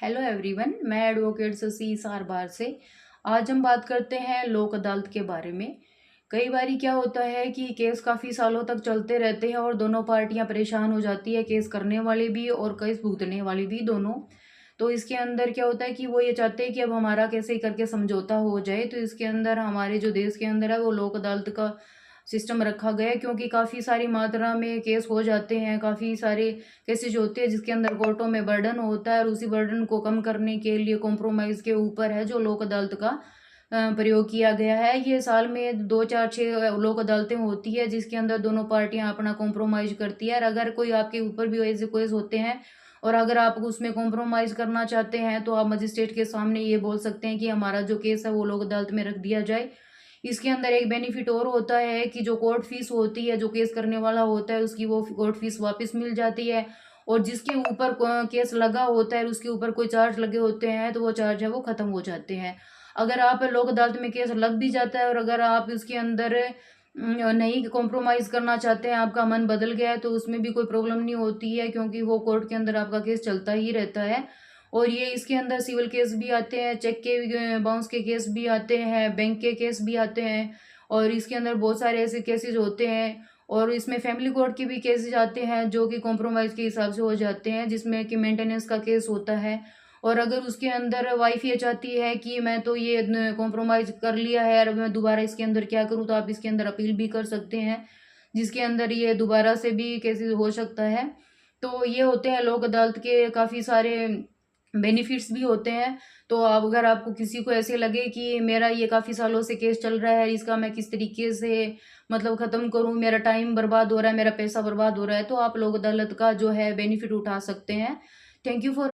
Hello everyone, मैं advocate Shashi सारबार से। आज हम बात करते हैं लोक अदालत के बारे में। कई बारी क्या होता है कि केस काफ़ी सालों तक चलते रहते हैं और दोनों पार्टियां परेशान हो जाती है, केस करने वाले भी और केस भुगतने वाले भी दोनों। तो इसके अंदर क्या होता है कि वो ये चाहते हैं कि अब हमारा कैसे ही करके समझौता हो जाए। तो इसके अंदर हमारे जो देश के अंदर है वो लोक अदालत का सिस्टम रखा गया है, क्योंकि काफ़ी सारी मात्रा में केस हो जाते हैं, काफ़ी सारे केसेज होते हैं जिसके अंदर कोर्टों में बर्डन होता है। और उसी बर्डन को कम करने के लिए कॉम्प्रोमाइज़ के ऊपर है जो लोक अदालत का प्रयोग किया गया है। ये साल में 2 4 6 लोक अदालतें होती है जिसके अंदर दोनों पार्टियां अपना कॉम्प्रोमाइज़ करती है। और अगर कोई आपके ऊपर भी ऐसे केस होते हैं और अगर आप उसमें कॉम्प्रोमाइज़ करना चाहते हैं तो आप मजिस्ट्रेट के सामने ये बोल सकते हैं कि हमारा जो केस है वो लोक अदालत में रख दिया जाए। इसके अंदर एक बेनिफिट और होता है कि जो कोर्ट फीस होती है, जो केस करने वाला होता है उसकी वो कोर्ट फीस वापस मिल जाती है। और जिसके ऊपर केस लगा होता है उसके ऊपर कोई चार्ज लगे होते हैं तो वो चार्ज है वो खत्म हो जाते हैं। अगर आप लोक अदालत में केस लग भी जाता है और अगर आप इसके अंदर नहीं कॉम्प्रोमाइज़ करना चाहते हैं, आपका मन बदल गया है, तो उसमें भी कोई प्रॉब्लम नहीं होती है, क्योंकि वो कोर्ट के अंदर आपका केस चलता ही रहता है। और ये इसके अंदर सिविल केस भी आते हैं, चेक के बाउंस के केस भी आते हैं, बैंक के केस भी आते हैं। और इसके अंदर बहुत सारे ऐसे केसेस होते हैं। और इसमें फैमिली कोर्ट के भी केसेस आते हैं जो कि कॉम्प्रोमाइज़ के हिसाब से हो जाते हैं, जिसमें कि मेंटेनेंस का केस होता है। और अगर उसके अंदर वाइफ ये चाहती है कि मैं तो ये कॉम्प्रोमाइज़ कर लिया है और मैं दोबारा इसके अंदर क्या करूँ, तो आप इसके अंदर अपील भी कर सकते हैं, जिसके अंदर ये दोबारा से भी केसेस हो सकता है। तो ये होते हैं लोक अदालत के काफ़ी सारे बेनिफिट्स भी होते हैं। तो अब अगर आपको किसी को ऐसे लगे कि मेरा ये काफ़ी सालों से केस चल रहा है, इसका मैं किस तरीके से मतलब ख़त्म करूँ, मेरा टाइम बर्बाद हो रहा है, मेरा पैसा बर्बाद हो रहा है, तो आप लोक अदालत का जो है बेनिफिट उठा सकते हैं। Thank you for